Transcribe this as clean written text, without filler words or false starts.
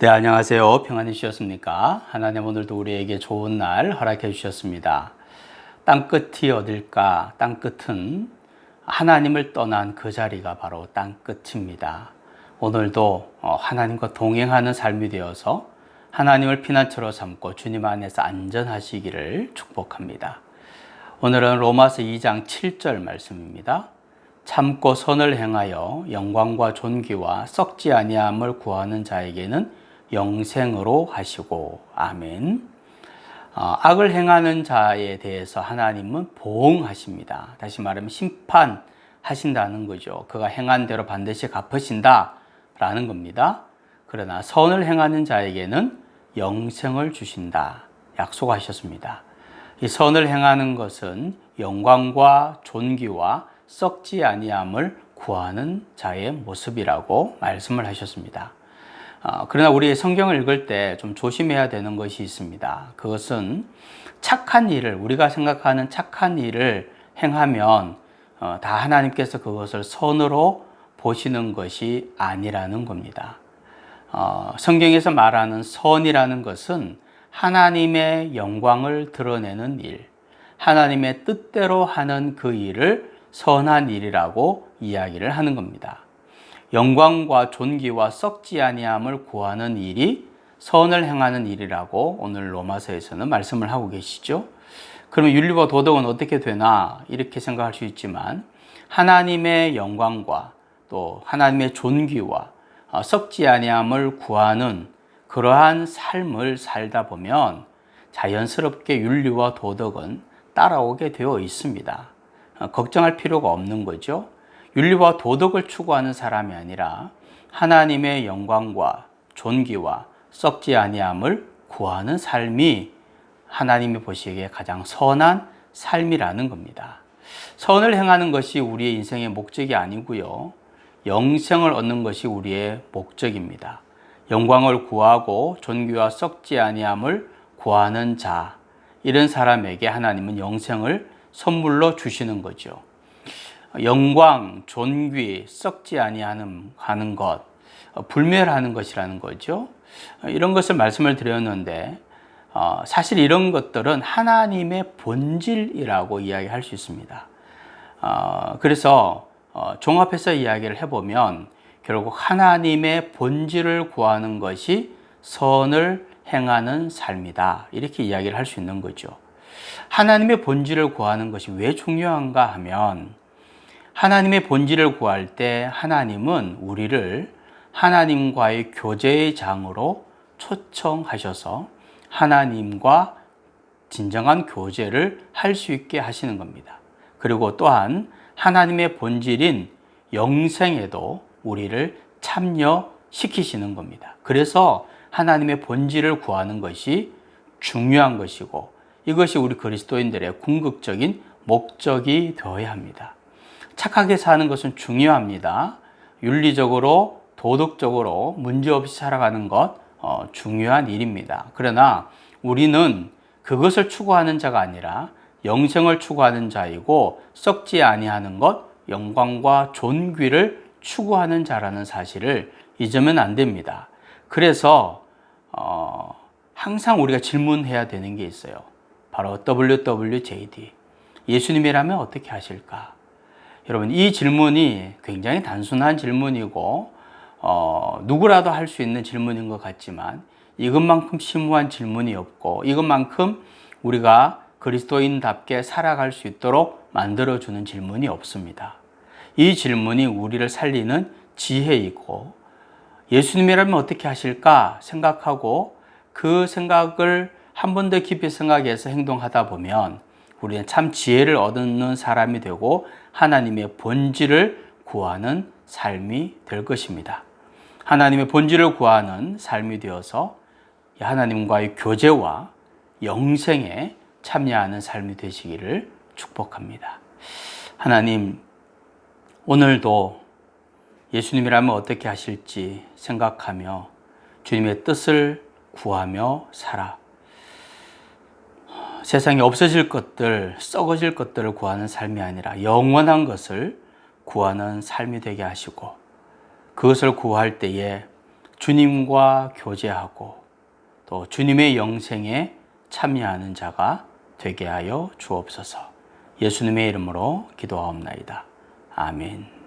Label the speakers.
Speaker 1: 네, 안녕하세요. 평안히 쉬셨습니까? 하나님 오늘도 우리에게 좋은 날 허락해 주셨습니다. 땅끝이 어딜까? 땅끝은 하나님을 떠난 그 자리가 바로 땅끝입니다. 오늘도 하나님과 동행하는 삶이 되어서 하나님을 피난처로 삼고 주님 안에서 안전하시기를 축복합니다. 오늘은 로마서 2장 7절 말씀입니다. 참고 선을 행하여 영광과 존귀와 썩지 아니함을 구하는 자에게는 영생으로 하시고. 아멘. 악을 행하는 자에 대해서 하나님은 보응하십니다. 다시 말하면 심판하신다는 거죠. 그가 행한 대로 반드시 갚으신다 라는 겁니다. 그러나 선을 행하는 자에게는 영생을 주신다 약속하셨습니다. 이 선을 행하는 것은 영광과 존귀와 썩지 아니함을 구하는 자의 모습이라고 말씀을 하셨습니다. 그러나 우리 성경을 읽을 때 좀 조심해야 되는 것이 있습니다. 그것은 착한 일을, 우리가 생각하는 착한 일을 행하면 다 하나님께서 그것을 선으로 보시는 것이 아니라는 겁니다. 성경에서 말하는 선이라는 것은 하나님의 영광을 드러내는 일, 하나님의 뜻대로 하는 그 일을 선한 일이라고 이야기를 하는 겁니다. 영광과 존귀와 썩지 아니함을 구하는 일이 선을 행하는 일이라고 오늘 로마서에서는 말씀을 하고 계시죠. 그러면 윤리와 도덕은 어떻게 되나 이렇게 생각할 수 있지만 하나님의 영광과 또 하나님의 존귀와 썩지 아니함을 구하는 그러한 삶을 살다 보면 자연스럽게 윤리와 도덕은 따라오게 되어 있습니다. 걱정할 필요가 없는 거죠. 윤리와 도덕을 추구하는 사람이 아니라 하나님의 영광과 존귀와 썩지 아니함을 구하는 삶이 하나님이 보시기에 가장 선한 삶이라는 겁니다. 선을 행하는 것이 우리의 인생의 목적이 아니고요. 영생을 얻는 것이 우리의 목적입니다. 영광을 구하고 존귀와 썩지 아니함을 구하는 자, 이런 사람에게 하나님은 영생을 선물로 주시는 거죠. 영광, 존귀, 썩지 아니하는 것, 불멸하는 것이라는 거죠. 이런 것을 말씀을 드렸는데 사실 이런 것들은 하나님의 본질이라고 이야기할 수 있습니다. 그래서 종합해서 이야기를 해보면 결국 하나님의 본질을 구하는 것이 선을 행하는 삶이다, 이렇게 이야기를 할 수 있는 거죠. 하나님의 본질을 구하는 것이 왜 중요한가 하면 하나님의 본질을 구할 때 하나님은 우리를 하나님과의 교제의 장으로 초청하셔서 하나님과 진정한 교제를 할 수 있게 하시는 겁니다. 그리고 또한 하나님의 본질인 영생에도 우리를 참여시키시는 겁니다. 그래서 하나님의 본질을 구하는 것이 중요한 것이고 이것이 우리 그리스도인들의 궁극적인 목적이 되어야 합니다. 착하게 사는 것은 중요합니다. 윤리적으로, 도덕적으로 문제없이 살아가는 것 중요한 일입니다. 그러나 우리는 그것을 추구하는 자가 아니라 영생을 추구하는 자이고 썩지 아니하는 것, 영광과 존귀를 추구하는 자라는 사실을 잊으면 안 됩니다. 그래서 항상 우리가 질문해야 되는 게 있어요. 바로 WWJD. 예수님이라면 어떻게 하실까? 여러분, 이 질문이 굉장히 단순한 질문이고 누구라도 할 수 있는 질문인 것 같지만 이것만큼 심오한 질문이 없고 이것만큼 우리가 그리스도인답게 살아갈 수 있도록 만들어주는 질문이 없습니다. 이 질문이 우리를 살리는 지혜이고 예수님이라면 어떻게 하실까 생각하고 그 생각을 한 번 더 깊이 생각해서 행동하다 보면 우리는 참 지혜를 얻는 사람이 되고 하나님의 본질을 구하는 삶이 될 것입니다. 하나님의 본질을 구하는 삶이 되어서 하나님과의 교제와 영생에 참여하는 삶이 되시기를 축복합니다. 하나님, 오늘도 예수님이라면 어떻게 하실지 생각하며 주님의 뜻을 구하며 살아 세상에 없어질 것들, 썩어질 것들을 구하는 삶이 아니라 영원한 것을 구하는 삶이 되게 하시고 그것을 구할 때에 주님과 교제하고 또 주님의 영생에 참여하는 자가 되게 하여 주옵소서. 예수님의 이름으로 기도하옵나이다. 아멘.